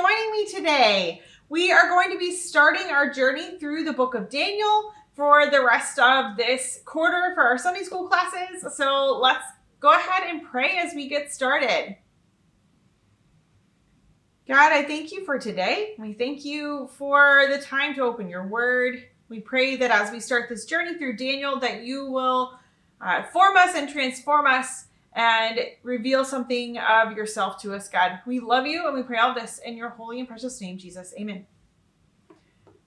joining me today. We are going to be starting our journey through the book of Daniel for the rest of this quarter for our Sunday school classes. So let's go ahead and pray as we get started. God, I thank you for today. We thank you for the time to open your word. We pray that as we start this journey through Daniel, that you will form us and transform us and reveal something of yourself to us, God. We love you and we pray all this in your holy and precious name, Jesus. Amen.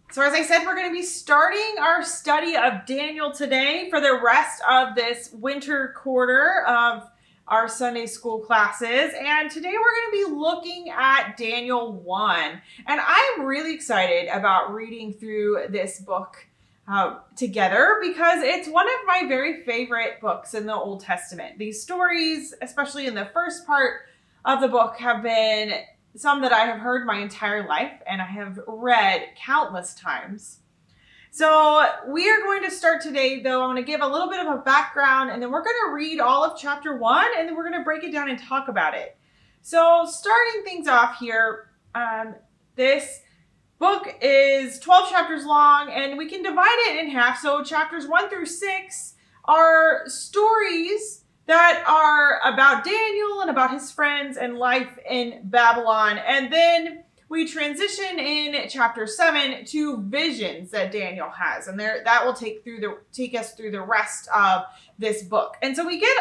So as I said, we're going to be starting our study of Daniel today for the rest of this winter quarter of our Sunday school classes. And today we're going to be looking at Daniel 1. And I'm really excited about reading through this book together because it's one of my very favorite books in the Old Testament. These stories, especially in the first part of the book, have been some that I have heard my entire life and I have read countless times. So we are going to start today, though. I'm going to give a little bit of a background and then we're going to read all of chapter 1 and then we're going to break it down and talk about it. So starting things off here, this book is 12 chapters long and we can divide it in half. So chapters 1 through 6 are stories that are about Daniel and about his friends and life in Babylon. And then we transition in chapter 7 to visions that Daniel has. And that will take us through the rest of this book. And so we get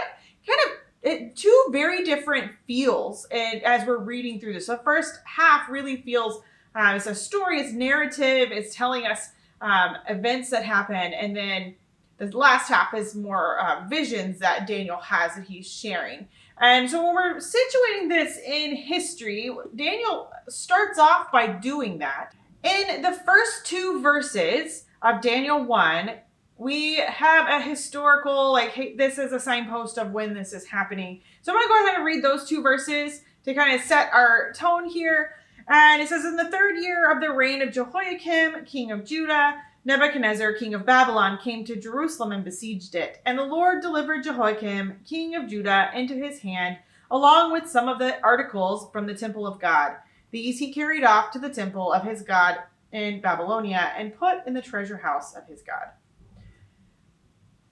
kind of two very different feels as we're reading through this. The first half really feels it's a story, it's narrative, it's telling us events that happen. And then the last half is more visions that Daniel has that he's sharing. And so when we're situating this in history, Daniel starts off by doing that. In the first two verses of Daniel 1, we have a historical, hey, this is a signpost of when this is happening. So I'm going to go ahead and read those two verses to kind of set our tone here. And it says, in the third year of the reign of Jehoiakim, king of Judah, Nebuchadnezzar, king of Babylon, came to Jerusalem and besieged it. And the Lord delivered Jehoiakim, king of Judah, into his hand, along with some of the articles from the temple of God. These he carried off to the temple of his God in Babylonia and put in the treasure house of his God.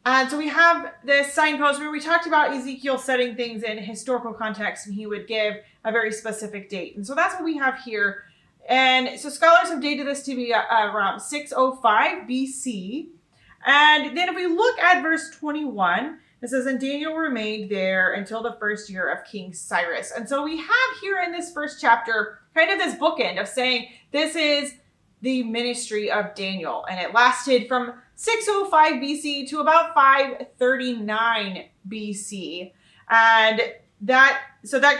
And so we have this signpost where we talked about Ezekiel setting things in historical context, and he would give a very specific date. And so that's what we have here. And so scholars have dated this to be around 605 BC. And then if we look at verse 21, it says, and Daniel remained there until the first year of King Cyrus. And so we have here in this first chapter kind of this bookend of saying this is the ministry of Daniel. And it lasted from 605 BC to about 539 BC. And that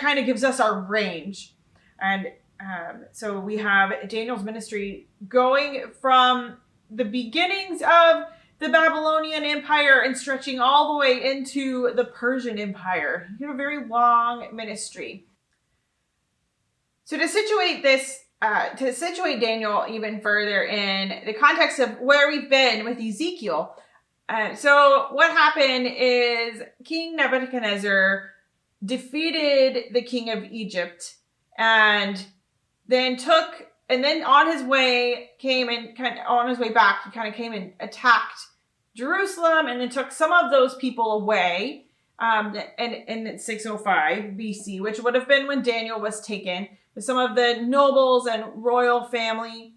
kind of gives us our range. And so we have Daniel's ministry going from the beginnings of the Babylonian Empire and stretching all the way into the Persian Empire. You have a very long ministry. So to situate Daniel even further in the context of where we've been with Ezekiel. So what happened is King Nebuchadnezzar defeated the king of Egypt and then on his way back, he kind of came and attacked Jerusalem and then took some of those people away in 605 BC, which would have been when Daniel was taken, with some of the nobles and royal family,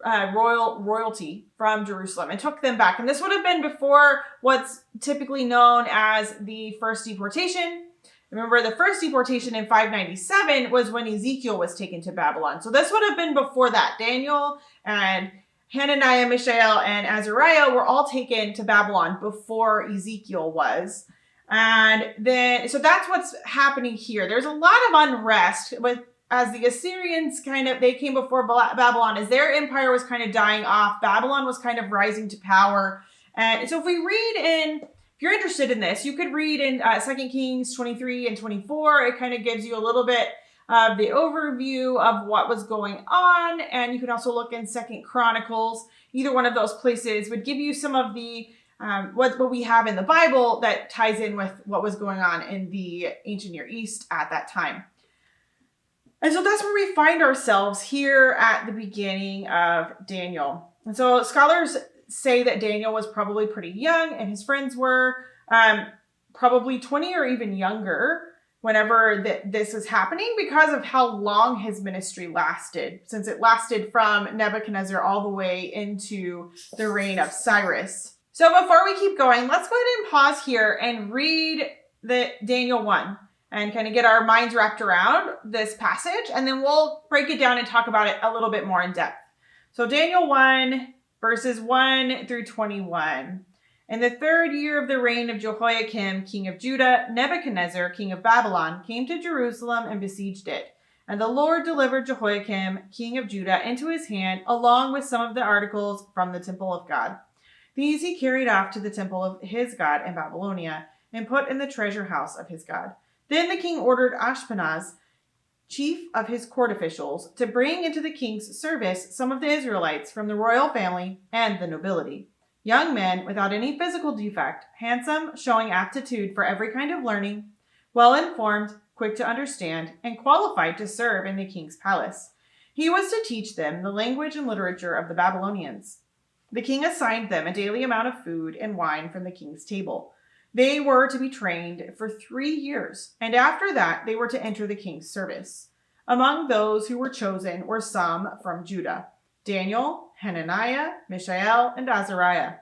royalty from Jerusalem, and took them back. And this would have been before what's typically known as the first deportation. Remember, the first deportation in 597 was when Ezekiel was taken to Babylon. So this would have been before that. Daniel and Hananiah, Mishael, and Azariah were all taken to Babylon before Ezekiel was. And then, so that's what's happening here. There's a lot of unrest as the Assyrians they came before Babylon, as their empire was kind of dying off. Babylon was kind of rising to power. And so if we read in, if you're interested in this, you could read in 2 Kings 23 and 24. It kind of gives you a little bit of the overview of what was going on. And you can also look in 2 Chronicles. Either one of those places would give you some of the what we have in the Bible that ties in with what was going on in the ancient Near East at that time. And so that's where we find ourselves here at the beginning of Daniel. And so scholars say that Daniel was probably pretty young and his friends were probably 20 or even younger whenever this is happening, because of how long his ministry lasted, since it lasted from Nebuchadnezzar all the way into the reign of Cyrus. So before we keep going, let's go ahead and pause here and read the Daniel 1 and kind of get our minds wrapped around this passage, and then we'll break it down and talk about it a little bit more in depth. So Daniel 1, verses 1 through 21. In the 3rd year of the reign of Jehoiakim, king of Judah, Nebuchadnezzar, king of Babylon, came to Jerusalem and besieged it. And the Lord delivered Jehoiakim, king of Judah, into his hand, along with some of the articles from the temple of God. These he carried off to the temple of his God in Babylonia, and put in the treasure house of his God. Then the king ordered Ashpenaz, chief of his court officials, to bring into the king's service some of the Israelites from the royal family and the nobility. Young men without any physical defect, handsome, showing aptitude for every kind of learning, well-informed, quick to understand, and qualified to serve in the king's palace. He was to teach them the language and literature of the Babylonians. The king assigned them a daily amount of food and wine from the king's table. They were to be trained for 3 years, and after that they were to enter the king's service. Among those who were chosen were some from Judah: Daniel, Hananiah, Mishael, and Azariah.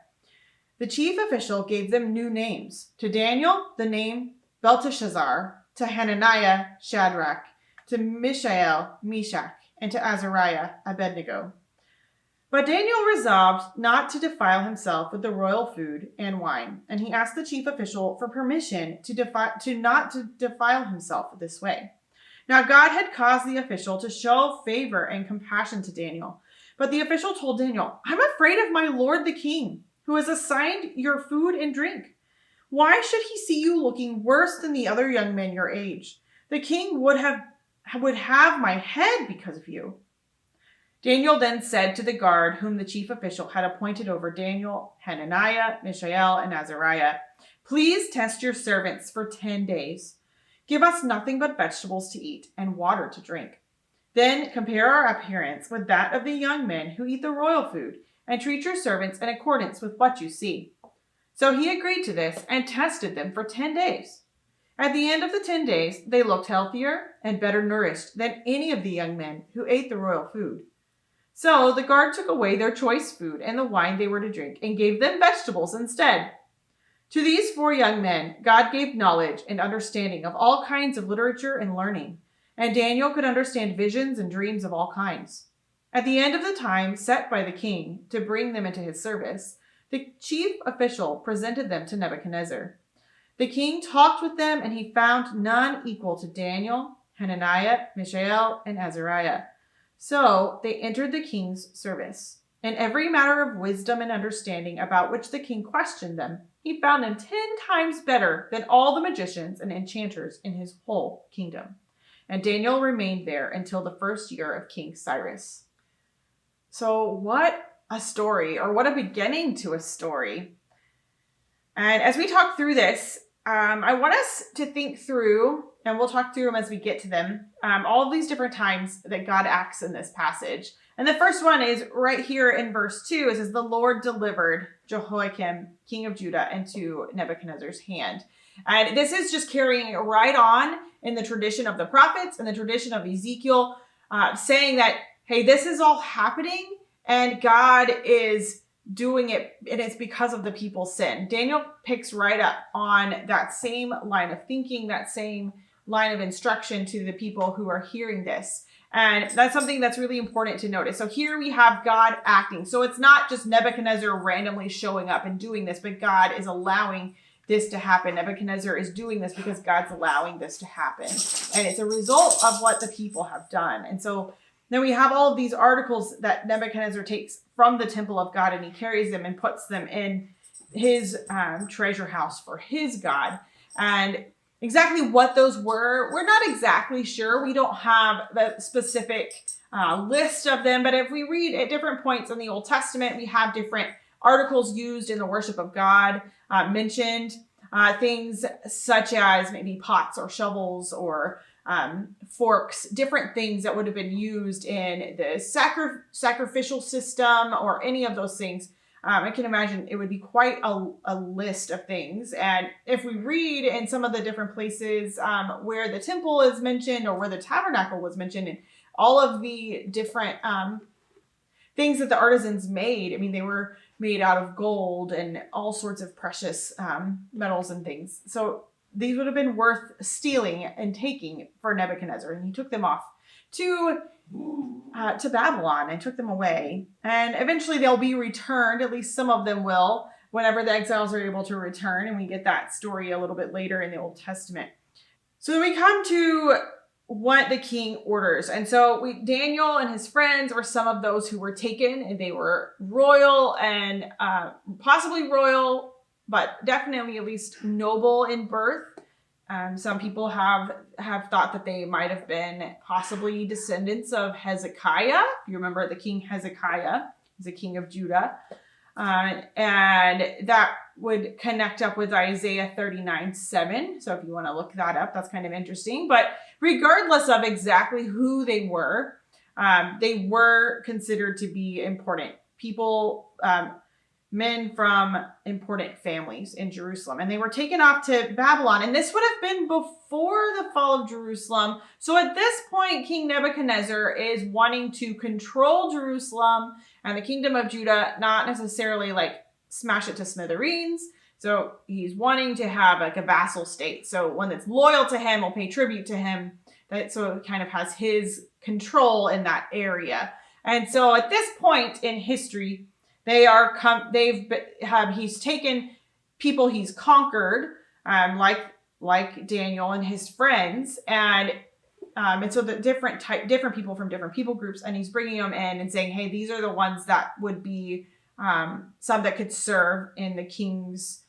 The chief official gave them new names. To Daniel, the name Belteshazzar; to Hananiah, Shadrach; to Mishael, Meshach; and to Azariah, Abednego. But Daniel resolved not to defile himself with the royal food and wine, and he asked the chief official for permission to not defile himself this way. Now God had caused the official to show favor and compassion to Daniel. But the official told Daniel, "I'm afraid of my lord the king, who has assigned your food and drink. Why should he see you looking worse than the other young men your age? The king would have my head because of you." Daniel then said to the guard whom the chief official had appointed over Daniel, Hananiah, Mishael, and Azariah, "Please test your servants for 10 days. Give us nothing but vegetables to eat and water to drink. Then compare our appearance with that of the young men who eat the royal food, and treat your servants in accordance with what you see." So he agreed to this and tested them for 10 days. At the end of the 10 days, they looked healthier and better nourished than any of the young men who ate the royal food. So the guard took away their choice food and the wine they were to drink, and gave them vegetables instead. To these 4 young men, God gave knowledge and understanding of all kinds of literature and learning, and Daniel could understand visions and dreams of all kinds. At the end of the time set by the king to bring them into his service, the chief official presented them to Nebuchadnezzar. The king talked with them, and he found none equal to Daniel, Hananiah, Mishael, and Azariah. So they entered the king's service. In every matter of wisdom and understanding about which the king questioned them, he found them 10 times better than all the magicians and enchanters in his whole kingdom. And Daniel remained there until the 1st year of King Cyrus. So what a story, or what a beginning to a story. And as we talk through this, I want us to think through, and we'll talk through them as we get to them, all of these different times that God acts in this passage. And the first one is right here in verse 2. It says, "The Lord delivered Jehoiakim, king of Judah, into Nebuchadnezzar's hand." And this is just carrying right on in the tradition of the prophets and the tradition of Ezekiel, saying that, hey, this is all happening and God is doing it, and it's because of the people's sin. Daniel picks right up on that same line of thinking, that same line of instruction to the people who are hearing this. And that's something that's really important to notice. So here we have God acting. So it's not just Nebuchadnezzar randomly showing up and doing this, but God is allowing this to happen. Nebuchadnezzar is doing this because God's allowing this to happen. And it's a result of what the people have done. And so then we have all of these articles that Nebuchadnezzar takes from the temple of God, and he carries them and puts them in his treasure house for his God. And exactly what those were, we're not exactly sure. We don't have the specific list of them, but if we read at different points in the Old Testament, we have different articles used in the worship of God mentioned. Things such as maybe pots or shovels or forks, different things that would have been used in the sacrificial system or any of those things. I can imagine it would be quite a list of things. And if we read in some of the different places where the temple is mentioned or where the tabernacle was mentioned, and all of the different things that the artisans made, I mean, they were made out of gold and all sorts of precious metals and things. So these would have been worth stealing and taking for Nebuchadnezzar. And he took them off to Babylon and took them away. And eventually they'll be returned, at least some of them will, whenever the exiles are able to return. And we get that story a little bit later in the Old Testament. So then we come to what the king orders. And so Daniel and his friends were some of those who were taken, and they were royal and possibly royal, but definitely at least noble in birth. Some people have thought that they might have been possibly descendants of Hezekiah. If you remember the king Hezekiah, he's a king of Judah. And that would connect up with Isaiah 39:7. So if you want to look that up, that's kind of interesting. But regardless of exactly who they were considered to be important people, men from important families in Jerusalem. And they were taken off to Babylon. And this would have been before the fall of Jerusalem. So at this point, King Nebuchadnezzar is wanting to control Jerusalem and the kingdom of Judah, not necessarily like smash it to smithereens. So he's wanting to have like a vassal state. So one that's loyal to him will pay tribute to him. So it kind of has his control in that area. And so at this point in history, he's taken people he's conquered, like Daniel and his friends, and so the different people from different people groups, and he's bringing them in and saying, hey, these are the ones that would be some that could serve in the king's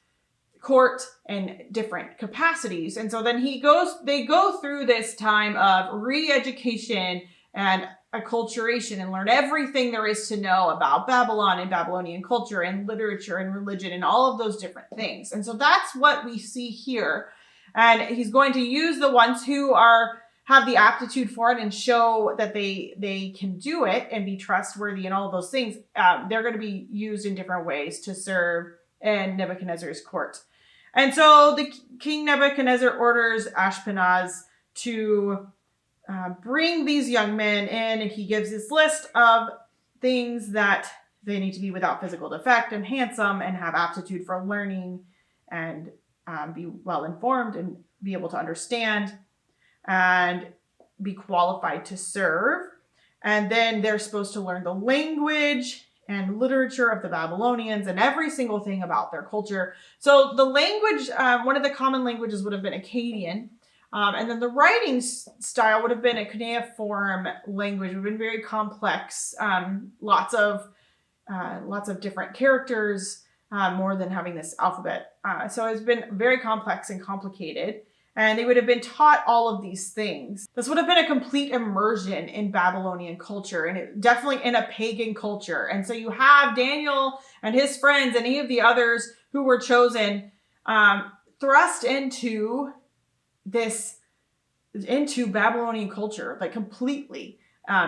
court in different capacities. And so then they go through this time of re-education and acculturation and learn everything there is to know about Babylon and Babylonian culture and literature and religion and all of those different things. And so that's what we see here. And he's going to use the ones who have the aptitude for it and show that they can do it and be trustworthy and all of those things. They're going to be used in different ways to serve in Nebuchadnezzar's court. And so the King Nebuchadnezzar orders Ashpenaz to bring these young men in, and he gives this list of things that they need to be without physical defect and handsome and have aptitude for learning and be well informed and be able to understand and be qualified to serve. And then they're supposed to learn the language and literature of the Babylonians and every single thing about their culture. So the language, one of the common languages would have been Akkadian. And then the writing style would have been a cuneiform language. It would have been very complex, lots of different characters, more than having this alphabet. So it's been very complex and complicated. And they would have been taught all of these things. This would have been a complete immersion in Babylonian culture, and definitely in a pagan culture. And so you have Daniel and his friends and any of the others who were chosen thrust into Babylonian culture, like completely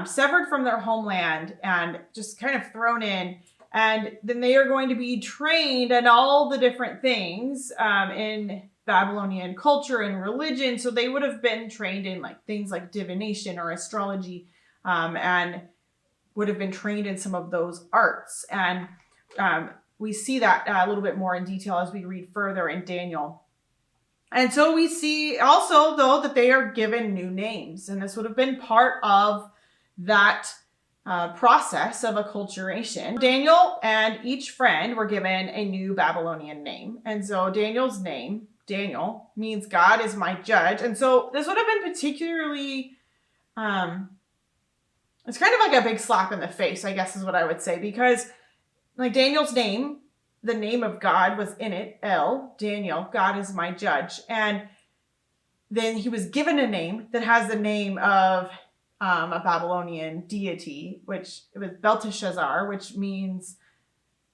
severed from their homeland and just kind of thrown in. And then they are going to be trained in all the different things in Babylonian culture and religion. So they would have been trained in like things like divination or astrology, and would have been trained in some of those arts. And we see that a little bit more in detail as we read further in Daniel. And so we see also, though, that they are given new names. And this would have been part of that process of acculturation. Daniel and each friend were given a new Babylonian name. And so Daniel's name, Daniel, means God is my judge. And so this would have been particularly, it's kind of like a big slap in the face, I guess is what I would say. Because like Daniel's name, the name of God was in it, Daniel, God is my judge. And then he was given a name that has the name of a Babylonian deity, which it was Belteshazzar, which means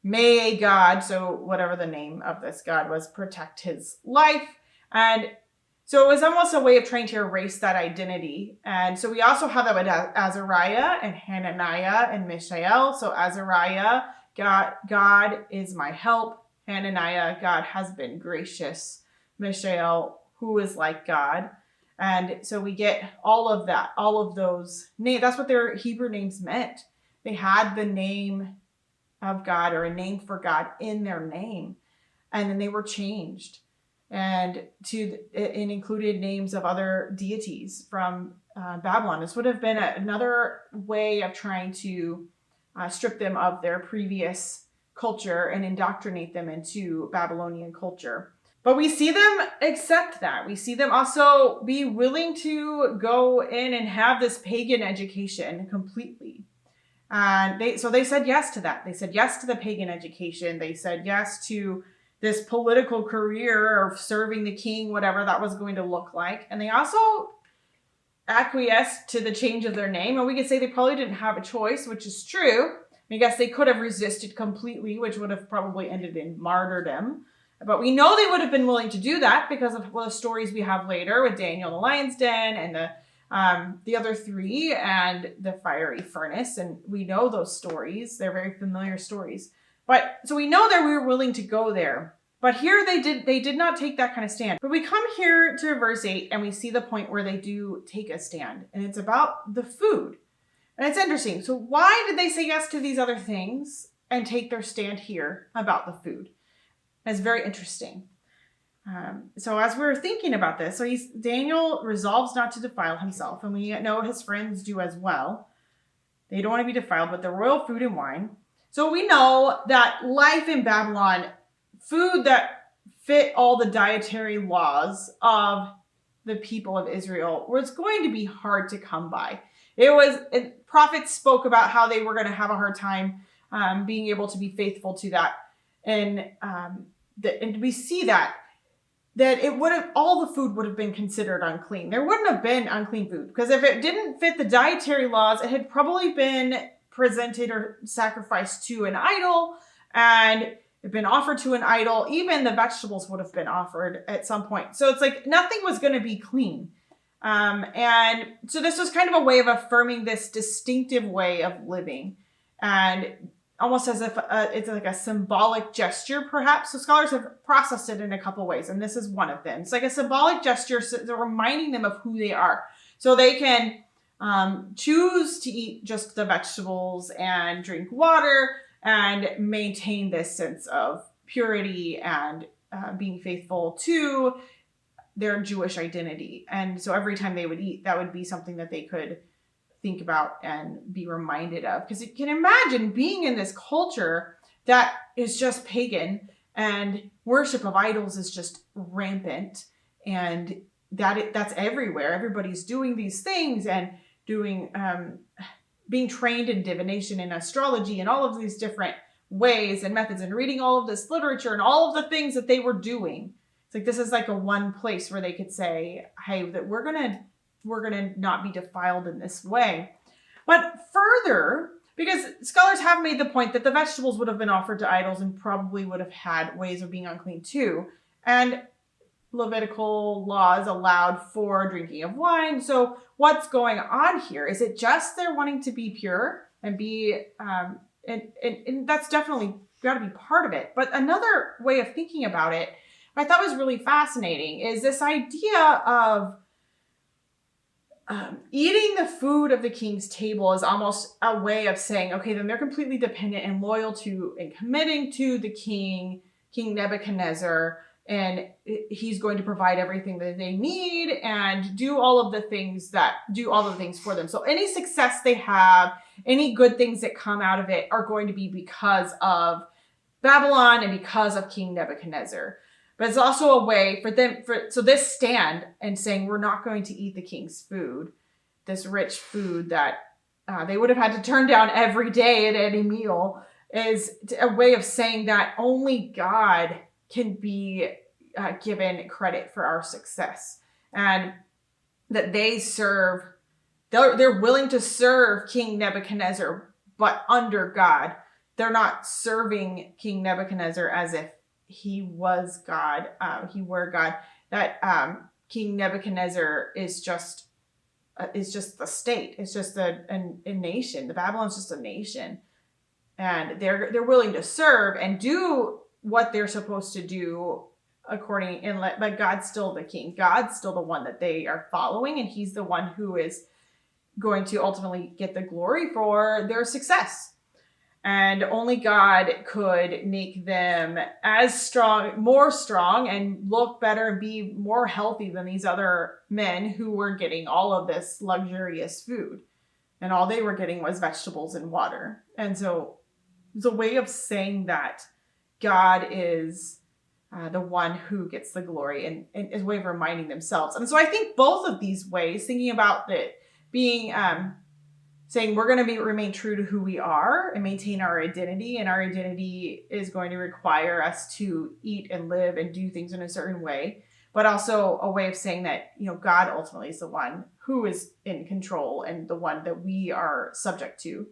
may God, so whatever the name of this God was, protect his life. And So it was almost a way of trying to erase that identity. And so we also have that with Azariah and Hananiah and Mishael. So Azariah, God is my help. Hananiah, God has been gracious. Mishael, who is like God. And so we get all of that, all of those names. That's what their Hebrew names meant. They had the name of God or a name for God in their name. And then they were changed. And it included names of other deities from Babylon. This would have been another way of trying to strip them of their previous culture and indoctrinate them into Babylonian culture. But we see them accept that. We see them also be willing to go in and have this pagan education completely. And they said yes to that. They said yes to the pagan education. They said yes to this political career of serving the king, whatever that was going to look like. And they also acquiesced to the change of their name. And we could say they probably didn't have a choice, which is true. I guess they could have resisted completely, which would have probably ended in martyrdom. But we know they would have been willing to do that because of the stories we have later with Daniel in the lion's den and the other three and the fiery furnace. And we know those stories. They're very familiar stories. But so we know that we were willing to go there. But here they did not take that kind of stand. But we come here to verse 8 and we see the point where they do take a stand. And it's about the food. And it's interesting. So why did they say yes to these other things and take their stand here about the food? It's very interesting. So as we're thinking about this, Daniel resolves not to defile himself. And we know his friends do as well. They don't want to be defiled with the royal food and wine. So we know that life in Babylon, food that fit all the dietary laws of the people of Israel, was going to be hard to come by. Prophets spoke about how they were going to have a hard time being able to be faithful to that. And we see that all the food would have been considered unclean. There wouldn't have been unclean food because if it didn't fit the dietary laws, it had probably been presented or sacrificed to an idol and been offered to an idol. Even the vegetables would have been offered at some point. So it's like nothing was going to be clean. And so this was kind of a way of affirming this distinctive way of living and almost as if it's like a symbolic gesture, perhaps. So scholars have processed it in a couple ways, and this is one of them. It's like a symbolic gesture, so they're reminding them of who they are. So they can choose to eat just the vegetables and drink water and maintain this sense of purity and being faithful to their Jewish identity. And so every time they would eat, that would be something that they could think about and be reminded of. Because you can imagine being in this culture that is just pagan and worship of idols is just rampant, and that's everywhere. Everybody's doing these things and doing being trained in divination and astrology and all of these different ways and methods and reading all of this literature and all of the things that they were doing. It's like this is like a one place where they could say, hey, that we're gonna not be defiled in this way. But further, because scholars have made the point that the vegetables would have been offered to idols and probably would have had ways of being unclean too. And Levitical laws allowed for drinking of wine. So what's going on here? Is it just they're wanting to be pure and be, and that's definitely got to be part of it. But another way of thinking about it, I thought was really fascinating, is this idea of eating the food of the king's table is almost a way of saying, okay, then they're completely dependent and loyal to and committing to the King Nebuchadnezzar, and he's going to provide everything that they need and do all of the things for them. So any success they have, any good things that come out of it are going to be because of Babylon and because of King Nebuchadnezzar. But it's also a way for them, so this stand and saying we're not going to eat the king's food, this rich food that they would have had to turn down every day at any meal, is a way of saying that only God can be given credit for our success. And that they're willing to serve King Nebuchadnezzar, but under God. They're not serving King Nebuchadnezzar as if he was God, he were God. That King Nebuchadnezzar is just the state. It's just a nation. The Babylon's just a nation, and they're willing to serve and do what they're supposed to do but God's still the king. God's still the one that they are following, and he's the one who is going to ultimately get the glory for their success. And only God could make them more strong, and look better and be more healthy than these other men who were getting all of this luxurious food. And all they were getting was vegetables and water. And so it's a way of saying that God is the one who gets the glory, and is a way of reminding themselves. And so I think both of these ways, thinking about it being saying we're going to remain true to who we are and maintain our identity, and our identity is going to require us to eat and live and do things in a certain way, but also a way of saying that, God ultimately is the one who is in control and the one that we are subject to.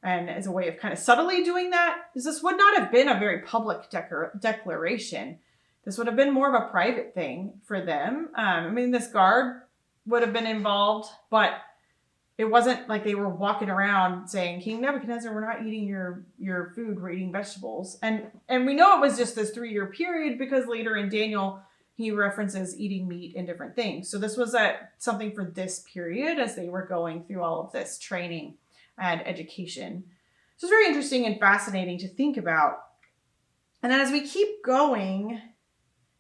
And as a way of kind of subtly doing that, because this would not have been a very public declaration. This would have been more of a private thing for them. This guard would have been involved, but it wasn't like they were walking around saying, King Nebuchadnezzar, we're not eating your food, we're eating vegetables. And we know it was just this 3-year period, because later in Daniel, he references eating meat and different things. So this was something for this period as they were going through all of this training and education. So it's very interesting and fascinating to think about. And then as we keep going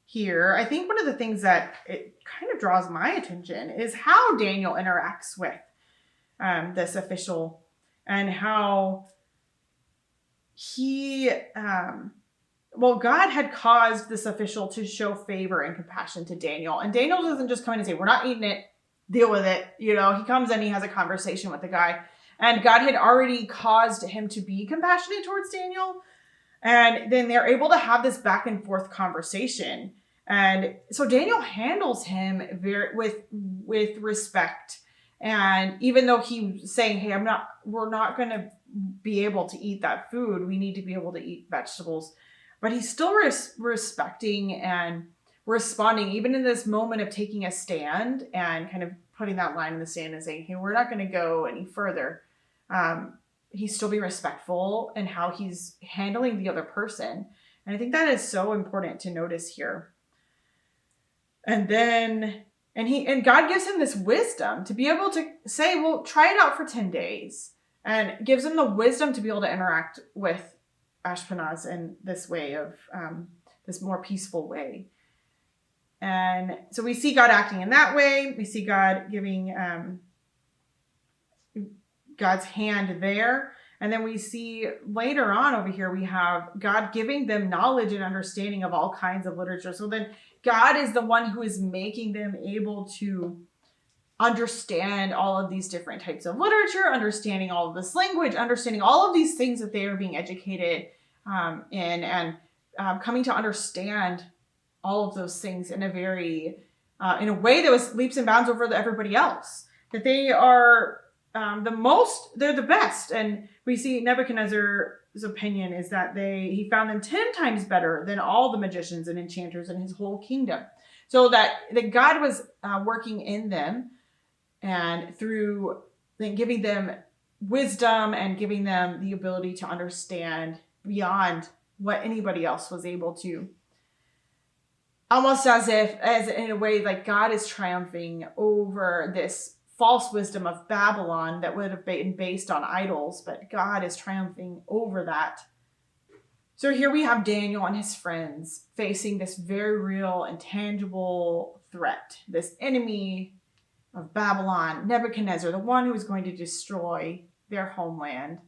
here, I think one of the things that it kind of draws my attention is how Daniel interacts with this official, and how God had caused this official to show favor and compassion to Daniel. And Daniel doesn't just come in and say, we're not eating it, deal with it. He comes in, he has a conversation with the guy. And God had already caused him to be compassionate towards Daniel. And then they're able to have this back and forth conversation. And so Daniel handles him with respect. And even though he's saying, hey, we're not going to be able to eat that food. We need to be able to eat vegetables. But he's still respecting and responding, even in this moment of taking a stand and kind of putting that line in the sand and saying, hey, we're not going to go any further. He's still being respectful in how he's handling the other person. And I think that is so important to notice here. And God gives him this wisdom to be able to say, well, try it out for 10 days, and gives him the wisdom to be able to interact with Ashpenaz in this way of this more peaceful way. And so we see God acting in that way. We see God giving God's hand there. And then we see later on over here, we have God giving them knowledge and understanding of all kinds of literature. So then God is the one who is making them able to understand all of these different types of literature, understanding all of this language, understanding all of these things that they are being educated in, and coming to understand all of those things in a very, in a way that was leaps and bounds over everybody else. That they are they're the best. And we see Nebuchadnezzar's opinion is that he found them 10 times better than all the magicians and enchanters in his whole kingdom. So that God was working in them, and through giving them wisdom and giving them the ability to understand beyond what anybody else was able to. Almost as in a way, like God is triumphing over this false wisdom of Babylon that would have been based on idols, but God is triumphing over that. So here we have Daniel and his friends facing this very real and tangible threat, this enemy of Babylon, Nebuchadnezzar, the one who is going to destroy their homeland.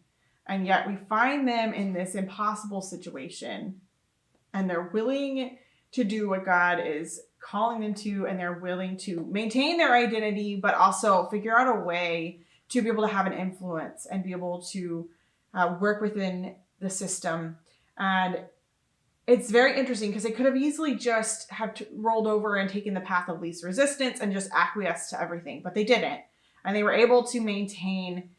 And yet we find them in this impossible situation, and they're willing to do what God is calling them to, and they're willing to maintain their identity, but also figure out a way to be able to have an influence and be able to work within the system. And it's very interesting because they could have easily just rolled over and taken the path of least resistance and just acquiesced to everything, but they didn't. And they were able to maintain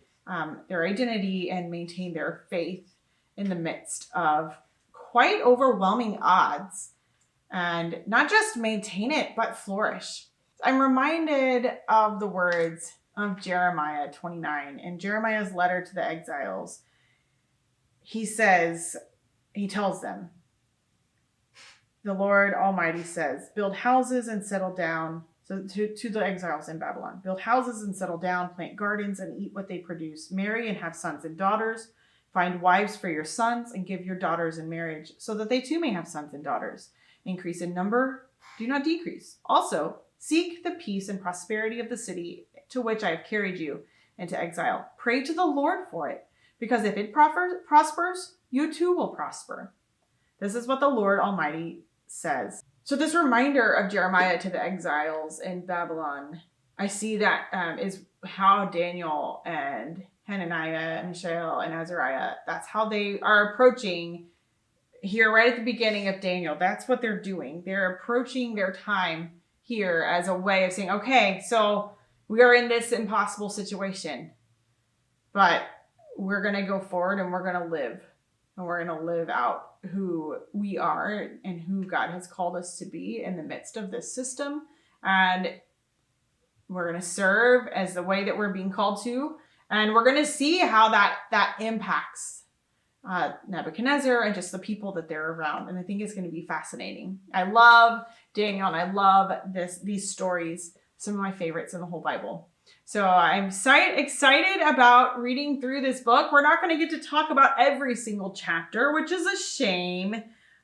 their identity and maintain their faith in the midst of quite overwhelming odds. And not just maintain it, but flourish. I'm reminded of the words of Jeremiah 29. In Jeremiah's letter to the exiles, he tells them, the Lord Almighty says, build houses and settle down. So to the exiles in Babylon, build houses and settle down, plant gardens and eat what they produce, marry and have sons and daughters, find wives for your sons and give your daughters in marriage so that they too may have sons and daughters. Increase in number, do not decrease. Also, seek the peace and prosperity of the city to which I have carried you into exile. Pray to the Lord for it, because if it prospers, you too will prosper. This is what the Lord Almighty says. So this reminder of Jeremiah to the exiles in Babylon, I see that is how Daniel and Hananiah and Mishael and Azariah, that's how they are approaching here right at the beginning of Daniel. That's what they're doing. They're approaching their time here as a way of saying, okay, so we are in this impossible situation, but we're going to go forward and we're going to live. And we're going to live out who we are and who God has called us to be in the midst of this system. And we're going to serve as the way that we're being called to. And we're going to see how that impacts Nebuchadnezzar and just the people that they're around. And I think it's going to be fascinating. I love Daniel and I love these stories. Some of my favorites in the whole Bible. So I'm excited about reading through this book. We're not going to get to talk about every single chapter, which is a shame.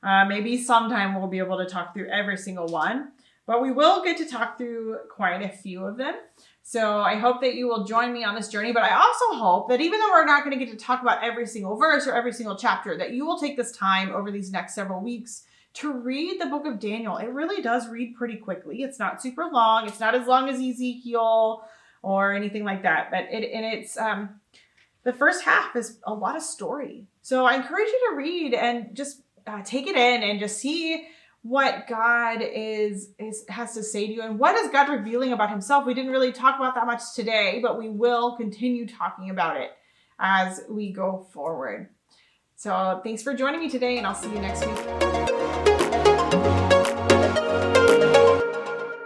Maybe sometime we'll be able to talk through every single one, but we will get to talk through quite a few of them. So I hope that you will join me on this journey, but I also hope that even though we're not going to get to talk about every single verse or every single chapter, that you will take this time over these next several weeks to read the book of Daniel. It really does read pretty quickly. It's not super long. It's not as long as Ezekiel or anything like that. But it's the first half is a lot of story. So I encourage you to read and just take it in and just see what God has to say to you and what is God revealing about himself. We didn't really talk about that much today, but we will continue talking about it as we go forward. So thanks for joining me today, and I'll see you next week.